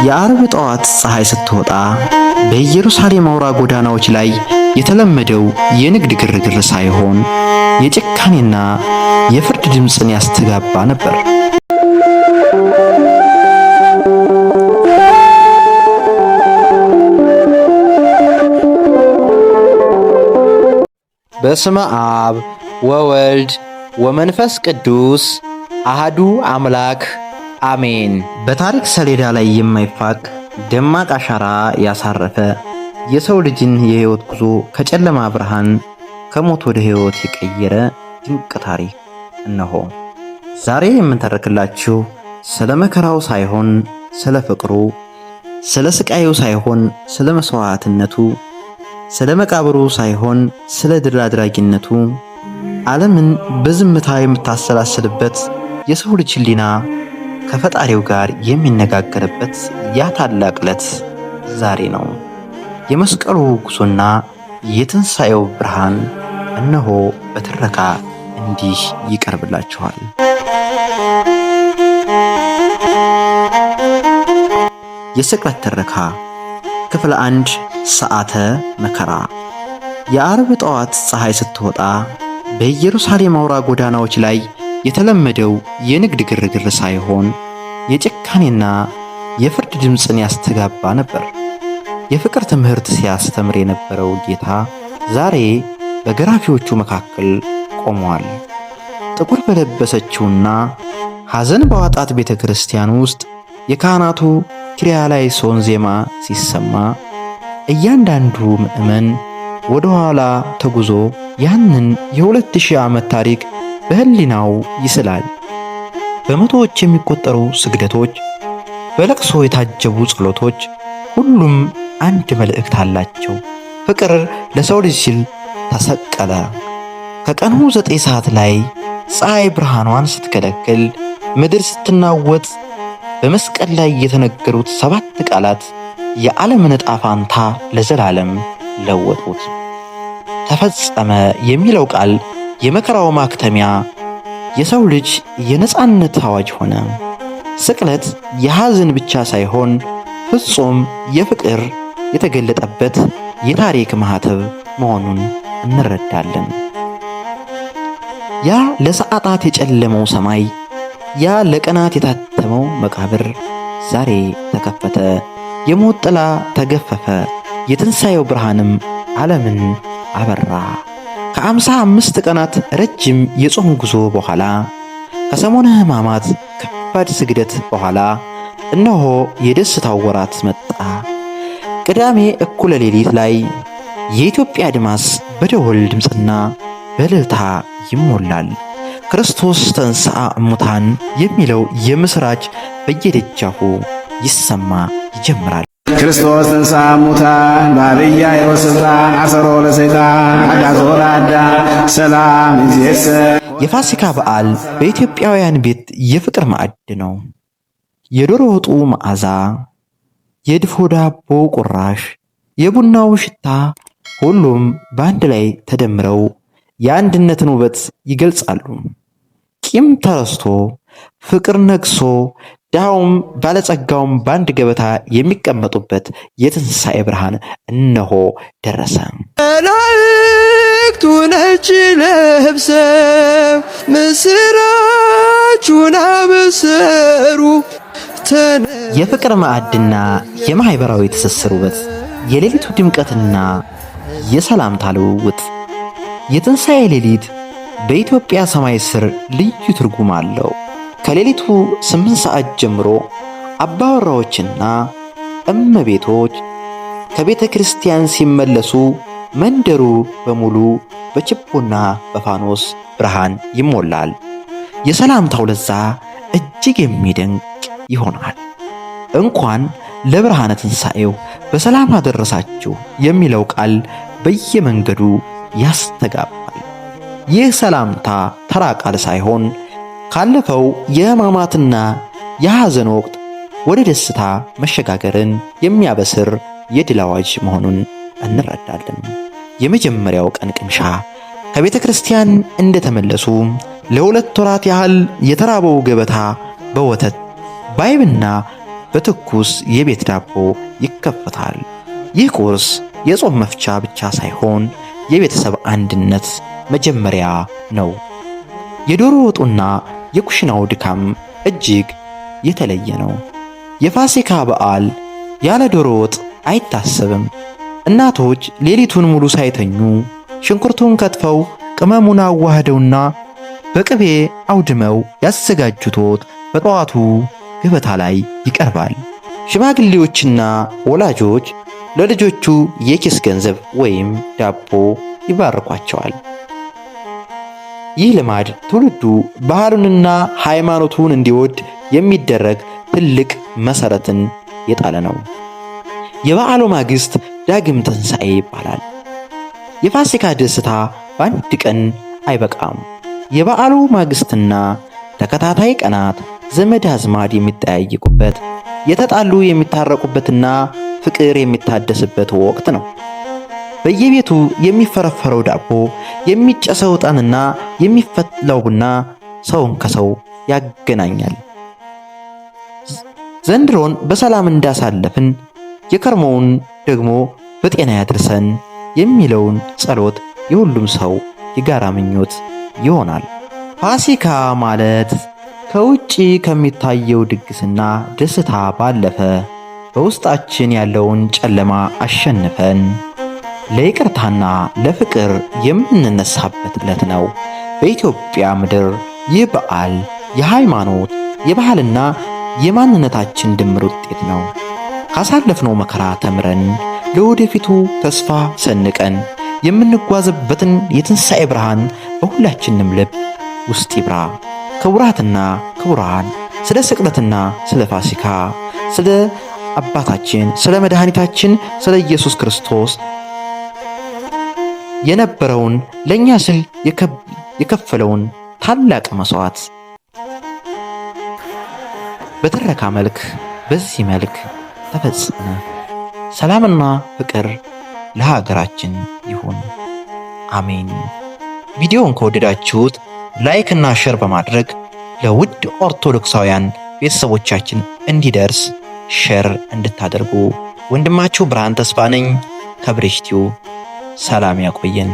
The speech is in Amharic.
የአርብ ጠዋት ፀሐይ ስትወጣ በኢየሩሳሌም አውራ ጎዳናዎች ላይ የተለመደው የንግድ ግርግር ሳይሆን የጭካኔና የፍርድ ድምፅን ያስተጋባ ነበር። በስመ አብ ወወልድ ወመንፈስ ቅዱስ አሃዱ አምላክ አሜን። በታሪክ ሰሌዳ ላይ የማይፋቅ ደማቅ አሻራ ያሳረፈ የሰው ልጅን የሕይወት ጉዞ ከጨለማ ብርሃን ከሞት ወደ ሕይወት የቀየረ ድንቅ ታሪክ እነሆ። ዛሬ የምንተርክላችሁ ስለ መከራው ሳይሆን ስለ ፍቅሩ፣ ስለ ስቃዩ ሳይሆን ስለ መስዋዕትነቱ፣ ስለ መቃብሩ ሳይሆን ስለ ድል አድራጊነቱ፣ ዓለምን በዝምታ የምታሰላስልበት የሰው ልጅ ሕሊና ከፈጣሪው ጋር የሚነጋገርበት ያ ታላቅ ዕለት ዛሬ ነው። የመስቀሉ ጉዞና የትንሣኤው ብርሃን እነሆ በትረካ እንዲህ ይቀርብላችኋል። የስቅለት ትረካ ክፍል 1 ሰዓተ መከራ። የአርብ ጠዋት ፀሐይ ስትወጣ በኢየሩሳሌም አውራ ጎዳናዎች ላይ የተለመደው የንግድ ግርግር ሳይሆን የጭካኔና የፍርድ ድምፅን ያስተጋባ ነበር። የፍቅር ትምህርት ሲያስተምር የነበረው ጌታ ዛሬ በገራፊዎቹ መካከል ቆሟል። ጥቁር በለበሰችውና ሐዘን በዋጣት ቤተ ክርስቲያን ውስጥ የካህናቱ ኪርያላይሶን ዜማ ሲሰማ እያንዳንዱ ምዕመን ወደ ኋላ ተጉዞ ያንን የ2000 ዓመት ታሪክ በህሊናው ይስላል። በመቶዎች የሚቆጠሩ ስግደቶች፣ በለቅሶ የታጀቡ ጸሎቶች፣ ሁሉም አንድ መልእክት አላቸው። ፍቅር ለሰው ልጅ ሲል ተሰቀለ። ከቀኑ 9 ሰዓት ላይ ፀሐይ ብርሃኗን ስትከለክል፣ ምድር ስትናወጥ በመስቀል ላይ የተነገሩት 7 ቃላት የዓለምን ዕጣ ፋንታ ለዘላለም ለወጡት። ተፈጸመ የሚለው ቃል የመከራው ማክተሚያ፣ የሰው ልጅ የነጻነት አዋጅ ሆነ። ስቅለት የሐዘን ብቻ ሳይሆን ፍጹም የፍቅር የተገለጠበት የታሪክ ማህተብ መሆኑን እንረዳለን። ያ ለሰዓታት የጨለመው ሰማይ፣ ያ ለቀናት የታተመው መቃብር ዛሬ ተከፈተ። የሞት ጥላ ተገፈፈ። የትንሣኤው ብርሃንም ዓለምን አበራ። ከ55 ቀናት ረጅም የጾም ጉዞ በኋላ፣ ከሰሞነ ሕማማት ከባድ ስግደት በኋላ እነሆ የደስታው ወራት መጣ። ቅዳሜ እኩለ ሌሊት ላይ የኢትዮጵያ አድማስ በደወል ድምፅና በእልልታ ይሞላል። ክርስቶስ ተንሥአ እሙታን የሚለው የምሥራች በየደጃፉ ይሰማ ይጀምራል። ክርስቶስ ተንሥአ እሙታን በዐቢይ ኃይል ወሥልጣን አሰሮ ለሰይጣን አግዓዞ ለአዳም ሰላም እምይእዜሰ። የፋሲካ በዓል በኢትዮጵያውያን ቤት የፍቅር ማዕድ ነው። የዶሮ ወጡ መዓዛ፣ የድፎ ዳቦ ቁራሽ፣ የቡናው ሽታ ሁሉም በአንድ ላይ ተደምረው የአንድነትን ውበት ይገልጻሉ። ቂም ተረስቶ ፍቅር ነግሶ ድሃውም ባለጸጋውም በአንድ ገበታ የሚቀመጡበት የትንሣኤ ብርሃን እነሆ ደረሰ። መላእክቱ ነጭ ለብሰው ምስራቹን አበሰሩ። የፍቅር ማዕድና የማኅበራዊ ትስስር ውበት፣ የሌሊቱ ድምቀትና የሰላምታ ልውውጥ። የትንሣኤ ሌሊት በኢትዮጵያ ሰማይ ስር ልዩ ትርጉም አለው። ከሌሊቱ 8 ሰዓት ጀምሮ አባወራዎችና እመቤቶች ከቤተ ክርስቲያን ሲመለሱ መንደሩ በሙሉ በችቦና በፋኖስ ብርሃን ይሞላል። የሰላምታው ለዛ እጅግ የሚደንቅ ይሆናል። እንኳን ለብርሃነ ትንሣኤው በሰላም አደረሳችሁ የሚለው ቃል በየመንገዱ ያስተጋባል። ይህ ሰላምታ ተራ ቃል ሳይሆን ካለፈው የሕማማትና የሐዘን ወቅት ወደ ደስታ መሸጋገርን የሚያበስር የድል አዋጅ መሆኑን እንረዳለን። የመጀመሪያው ቀን ቅምሻ ከቤተ ክርስቲያን እንደተመለሱ ለ2 ወራት ያህል የተራበው ገበታ በወተት ባይብና በትኩስ የቤት ዳቦ ይከፈታል። ይህ ቁርስ የጾም መፍቻ ብቻ ሳይሆን የቤተሰብ አንድነት መጀመሪያ ነው። የዶሮ ወጡና የኩሽናው ድካም እጅግ የተለየ ነው። የፋሲካ በዓል ያለ ዶሮ ወጥ አይታሰብም። እናቶች ሌሊቱን ሙሉ ሳይተኙ ሽንኩርቱን ከትፈው ቅመሙን አዋህደውና በቅቤ አውድመው ያዘጋጁት ወጥ በጠዋቱ ገበታ ላይ ይቀርባል። ሽማግሌዎችና ወላጆች ለልጆቹ የኪስ ገንዘብ ወይም ዳቦ ይባርኳቸዋል። ይህ ልማድ ትውልዱ ባህሉንና ሃይማኖቱን እንዲወድ የሚደረግ ትልቅ መሰረትን የጣለ ነው። የበዓሉ ማግስት ዳግም ትንሣኤ ይባላል። የፋሲካ ደስታ በአንድ ቀን አይበቃም። የበዓሉ ማግስትና ተከታታይ ቀናት ዘመድ አዝማድ የሚጠያየቁበት፣ የተጣሉ የሚታረቁበትና ፍቅር የሚታደስበት ወቅት ነው። በየቤቱ የሚፈረፈረው ዳቦ፣ የሚጨሰው ዕጣንና የሚፈላው ቡና ሰውን ከሰው ያገናኛል። ዘንድሮን በሰላም እንዳሳለፍን የከርሞውን ደግሞ በጤና ያድርሰን የሚለውን ጸሎት የሁሉም ሰው የጋራ ምኞት ይሆናል። ፋሲካ ማለት ከውጪ ከሚታየው ድግስና ደስታ ባለፈ በውስጣችን ያለውን ጨለማ አሸንፈን ለይቅርታና ለፍቅር የምንነሳበት ዕለት ነው። በኢትዮጵያ ምድር ይህ በዓል የሃይማኖት የባህልና የማንነታችን ድምር ውጤት ነው። ካሳለፍነው መከራ ተምረን ለወደፊቱ ተስፋ ሰንቀን የምንጓዝበትን የትንሣኤ ብርሃን በሁላችንም ልብ ውስጥ ይብራ። ክቡራትና ክቡራን፣ ስለ ስቅለትና ስለ ፋሲካ፣ ስለ አባታችን ስለ መድኃኒታችን ስለ ኢየሱስ ክርስቶስ የነበረውን ለእኛ ስል የከፈለውን ታላቅ መሥዋዕት በትረካ መልክ በዚህ መልክ ተፈጸመ። ሰላምና ፍቅር ለሀገራችን ይሁን፣ አሜን። ቪዲዮውን ከወደዳችሁት ላይክ እና ሼር በማድረግ ለውድ ኦርቶዶክሳውያን ቤተሰቦቻችን እንዲደርስ ሼር እንድታደርጉ ወንድማችሁ ብርሃን ተስፋ ነኝ ከብሬሽ ቲዩብ። ሰላም ያቆየን።